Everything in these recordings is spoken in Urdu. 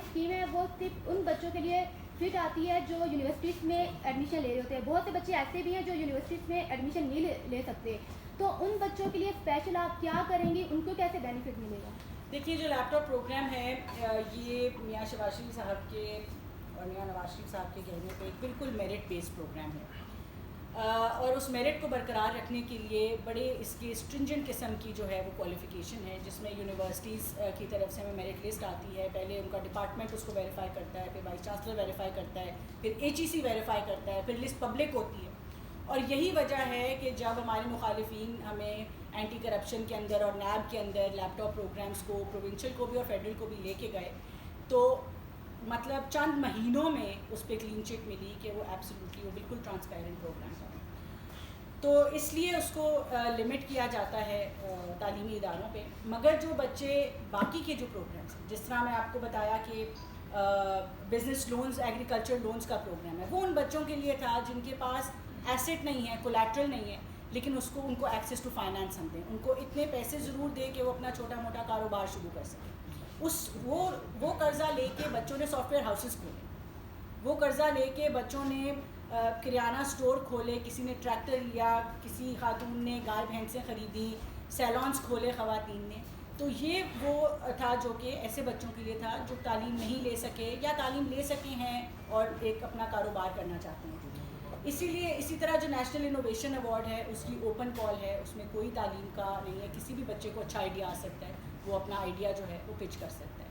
اسکیم ہے وہ صرف ان بچوں کے لیے فٹ آتی ہے جو یونیورسٹیز میں ایڈمیشن لے رہے ہوتے ہیں. بہت سے بچے ایسے بھی ہیں جو یونیورسٹیز میں ایڈمیشن نہیں لے سکتے, تو ان بچوں کے لیے اسپیشل آپ کیا کریں گی, ان کو کیسے بینیفٹ ملے گا؟ دیکھیے جو لیپ ٹاپ پروگرام ہے یہ میاں شہباز شریف صاحب کے اور میاں نواز شریف صاحب کے کہنے پہ ایک بالکل میرٹ بیسڈ پروگرام ہے, اور اس میرٹ کو برقرار رکھنے کے لیے بڑے اس کی اسٹرنجنٹ قسم کی جو ہے وہ کوالیفیکیشن ہے, جس میں یونیورسٹیز کی طرف سے ہمیں میرٹ لسٹ آتی ہے. پہلے ان کا ڈپارٹمنٹ اس کو ویریفائی کرتا ہے, پھر وائس چانسلر ویریفائی کرتا ہے, پھر HEC ویریفائی کرتا ہے, پھر لسٹ پبلک ہوتی ہے. اور یہی وجہ ہے کہ جب ہمارے مخالفین ہمیں اینٹی کرپشن کے اندر اور نیب کے اندر لیپ ٹاپ پروگرامز کو پروونشل کو بھی اور فیڈرل کو بھی لے کے گئے, تو مطلب چند مہینوں میں اس پہ کلین چٹ ملی کہ وہ ایبسلیوٹلی وہ بالکل ٹرانسپیرنٹ پروگرام تھا. تو اس لیے اس کو لمٹ کیا جاتا ہے تعلیمی اداروں پہ. مگر جو بچے باقی کے جو پروگرامس ہیں, جس طرح میں آپ کو بتایا کہ بزنس لونز, ایگریکلچر لونز کا پروگرام ہے, وہ ان بچوں کے لیے تھا جن کے پاس ایسٹ نہیں ہے, کولیٹرل نہیں ہے, لیکن ان کو ایکسیس ٹو فائنانس ہم دیں, ان کو اتنے پیسے ضرور دیں کہ وہ اپنا چھوٹا موٹا کاروبار شروع کر سکیں. وہ قرضہ لے کے بچوں نے سافٹ ویئر ہاؤسز کھولے, وہ قرضہ لے کے بچوں نے کریانہ سٹور کھولے, کسی نے ٹریکٹر لیا, کسی خاتون نے گائے بھینسیں خریدی, سیلونس کھولے خواتین نے. تو یہ وہ تھا جو کہ ایسے بچوں کے لیے تھا جو تعلیم نہیں لے سکے یا تعلیم لے سکے ہیں اور ایک اپنا کاروبار کرنا چاہتے ہیں. اسی لیے اسی طرح جو نیشنل انوویشن ایوارڈ ہے اس کی اوپن کال ہے, اس میں کوئی تعلیم کا نہیں ہے, کسی بھی بچے کو اچھا آئیڈیا آ سکتا ہے, وہ اپنا آئیڈیا جو ہے وہ پچ کر سکتا ہے.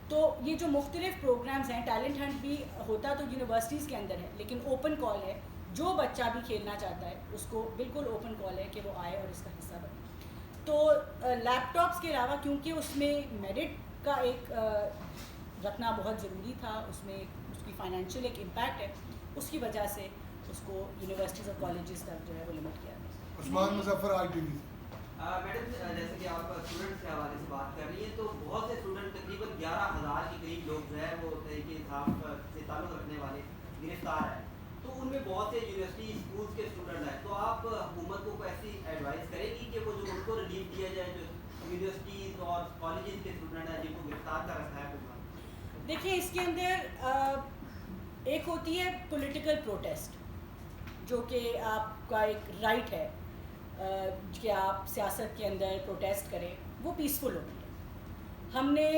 تو یہ جو مختلف پروگرامز ہیں, ٹیلنٹ ہنٹ بھی ہوتا تو یونیورسٹیز کے اندر ہے, لیکن اوپن کال ہے, جو بچہ بھی کھیلنا چاہتا ہے اس کو بالکل اوپن کال ہے کہ وہ آئے اور اس کا حصہ بنے. تو لیپ ٹاپس کے علاوہ کیونکہ اس میں میرٹ کا ایک رکھنا بہت ضروری تھا, اس میں اس کی فائنینشیل ایک امپیکٹ ہے, اس کی وجہ سے اس کو یونیورسٹیز اور کالجز تک جو ہے وہ لمٹ کیا گیا. عثمان مظفر ITV. میڈم جیسے کہ آپ اسٹوڈنٹس کے حوالے سے بات کر رہی ہیں, تو بہت سے اسٹوڈنٹ تقریباً 11,000 کے قریب لوگ جو ہے وہ تحریک انصاف سے تعلق رکھنے والے گرفتار ہیں. تو ان میں بہت سے یونیورسٹی اسکولس کے اسٹوڈنٹ ہیں, تو آپ حکومت کو ایسی ایڈوائز کریں گی کہ وہ جو ان کو ریلیف دیا جائے جو یونیورسٹیز اور کالجز کے اسٹوڈنٹ ہیں جن کو گرفتار کر رکھا ہے حکومت؟ دیکھیے اس کے اندر ایک ہوتی ہے پولیٹیکل پروٹیسٹ, جو کہ آپ کا ایک رائٹ ہے کہ آپ سیاست کے اندر پروٹیسٹ کریں, وہ پیسفل ہوتی ہے. ہم نے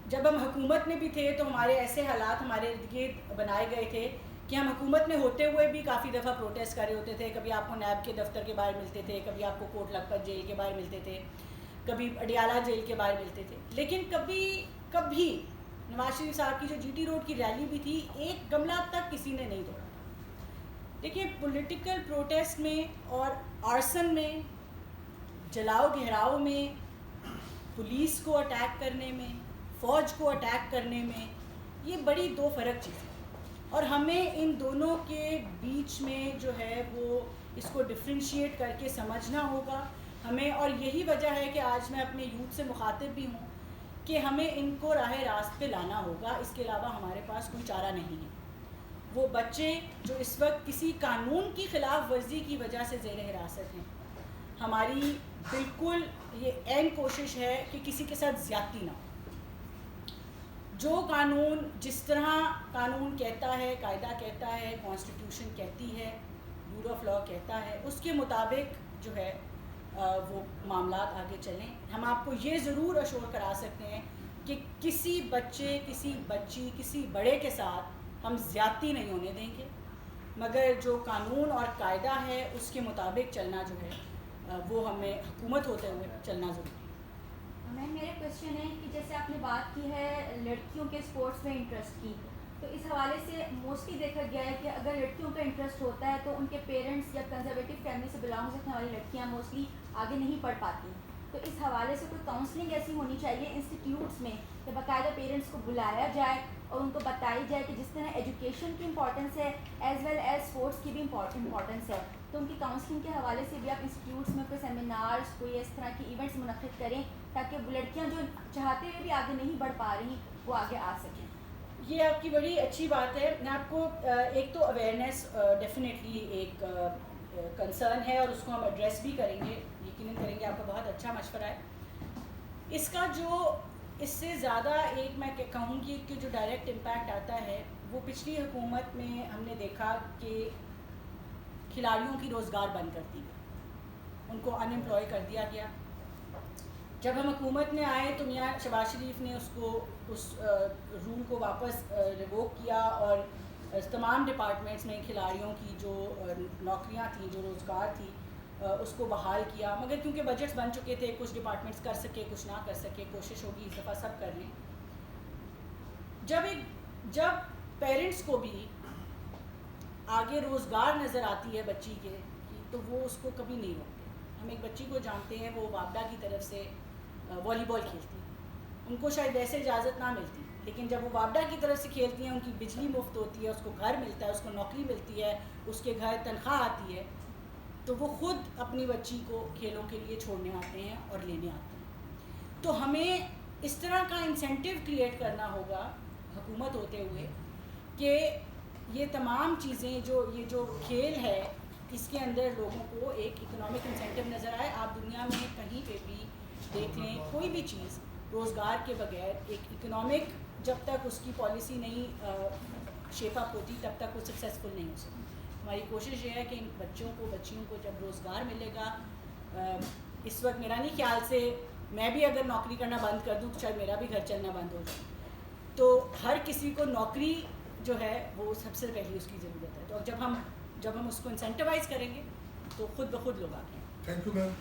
جب ہم حکومت میں بھی تھے تو ہمارے ایسے حالات ہمارے ارد گرد بنائے گئے تھے کہ ہم حکومت میں ہوتے ہوئے بھی کافی دفعہ پروٹیسٹ کر رہے ہوتے تھے. کبھی آپ کو نیب کے دفتر کے باہر ملتے تھے, کبھی آپ کو کوٹ لکھپت جیل کے باہر ملتے تھے, کبھی اڈیالہ جیل کے باہر ملتے تھے, لیکن کبھی نواز شریف صاحب کی جو GT روڈ کی ریلی بھی تھی, ایک گملہ تک کسی نے نہیں توڑا. دیکھیے پولیٹیکل پروٹیسٹ میں اور آرسن میں, جلاؤ گھیراؤ میں, پولیس کو اٹیک کرنے میں, فوج کو اٹیک کرنے میں, یہ بڑی دو فرق چیزیں ہیں, اور ہمیں ان دونوں کے بیچ میں جو ہے وہ اس کو ڈفرینشیٹ کر کے سمجھنا ہوگا ہمیں. اور یہی وجہ ہے کہ آج میں اپنے یوتھ سے مخاطب بھی ہوں کہ ہمیں ان کو راہ راست پہ لانا ہوگا, اس کے علاوہ ہمارے پاس کوئی چارہ نہیں ہے. وہ بچے جو اس وقت کسی قانون کی خلاف ورزی کی وجہ سے زیر حراست ہیں, ہماری بالکل یہ عین کوشش ہے کہ کسی کے ساتھ زیادتی نہ ہو. جو قانون جس طرح قانون کہتا ہے, قاعدہ کہتا ہے, کانسٹیٹیوشن کہتی ہے, رول آف لاء کہتا ہے, اس کے مطابق جو ہے وہ معاملات آگے چلیں. ہم آپ کو یہ ضرور اشور کرا سکتے ہیں کہ کسی بچے, کسی بچی, کسی بڑے کے ساتھ ہم زیادتی نہیں ہونے دیں گے, مگر جو قانون اور قاعدہ ہے اس کے مطابق چلنا جو ہے وہ ہمیں حکومت ہوتے ہوئے چلنا ضروری ہے. میم میرا کویشچن ہے کہ جیسے آپ نے بات کی ہے لڑکیوں کے اسپورٹس میں انٹرسٹ کی, تو اس حوالے سے موسٹلی دیکھا گیا ہے کہ اگر لڑکیوں کا انٹرسٹ ہوتا ہے تو ان کے پیرنٹس یا کنزرویٹو فیملی سے بلانگ رکھنے والی لڑکیاں موسٹلی آگے نہیں پڑھ پاتی. تو اس حوالے سے کوئی کاؤنسلنگ ایسی ہونی چاہیے انسٹیٹیوٹس میں کہ باقاعدہ پیرنٹس کو بلایا جائے اور ان کو بتائی جائے کہ جس طرح ایجوکیشن کی امپورٹنس ہے ایز ویل ایز اسپورٹس کی بھی امپورٹنس ہے, تو ان کی کاؤنسلنگ کے حوالے سے بھی آپ انسٹیٹیوٹس میں کوئی سیمینارز, کوئی اس طرح کی ایونٹس منعقد کریں تاکہ لڑکیاں جو چاہتے ہوئے بھی آگے نہیں بڑھ پا رہی وہ آگے آ سکیں. یہ آپ کی بڑی اچھی بات ہے. میں آپ کو ایک تو اویئرنیس ڈیفینیٹلی ایک کنسرن ہے اور اس کو ہم ایڈریس بھی کریں گے, یقیناً کریں گے. آپ کا بہت اچھا مشورہ ہے. اس کا جو اس سے زیادہ ایک میں کہوں گی کہ جو ڈائریکٹ امپیکٹ آتا ہے وہ پچھلی حکومت میں ہم نے دیکھا کہ کھلاڑیوں کی روزگار بند کر دی گئی، ان کو ان امپلائی کر دیا گیا. جب ہم حکومت میں آئے تو میاں شہباز شریف نے اس رول کو واپس ریووک کیا اور تمام ڈپارٹمنٹس میں کھلاڑیوں کی جو نوکریاں تھیں، جو روزگار تھی، اس کو بحال کیا. مگر کیونکہ بجٹس بن چکے تھے، کچھ ڈپارٹمنٹس کر سکے، کچھ نہ کر سکے. کوشش ہوگی اس دفعہ سب کر لیں. جب پیرنٹس کو بھی آگے روزگار نظر آتی ہے بچی کے تو وہ اس کو کبھی نہیں روکتے. ہم ایک بچی کو جانتے ہیں، وہ وابڈا کی طرف سے والی بال کھیلتی ہیں. ان کو شاید ویسے اجازت نہ ملتی، لیکن جب وہ وابڈا کی طرف سے کھیلتی ہیں، ان کی بجلی مفت ہوتی ہے، اس کو گھر ملتا ہے، اس کو نوکری ملتی ہے، اس کے گھر تنخواہ آتی ہے، تو وہ خود اپنی بچی کو کھیلوں کے لیے چھوڑنے آتے ہیں اور لینے آتے ہیں. تو ہمیں اس طرح کا انسینٹیو کریٹ کرنا ہوگا حکومت ہوتے ہوئے کہ یہ تمام چیزیں یہ جو کھیل ہے اس کے اندر لوگوں کو ایک اکنامک انسینٹیو نظر آئے. آپ دنیا میں کہیں پہ بھی دیکھ لیں، کوئی بھی چیز روزگار کے بغیر ایک اکنامک جب تک اس کی پالیسی نہیں شیپ اپ ہوتی تب تک وہ سکسیزفل نہیں ہو سکتی. ہماری کوشش یہ ہے کہ ان بچیوں کو جب روزگار ملے گا، اس وقت میرا نہیں خیال سے میں بھی اگر نوکری کرنا بند کر دوں تو شاید میرا بھی گھر چلنا بند ہو جائے. تو ہر کسی کو نوکری جو ہے وہ سب سے پہلی اس کی ضرورت ہے. تو جب ہم اس کو انسینٹیوائز کریں گے تو خود بخود لوگ آتے ہیں. Thank you ma'am.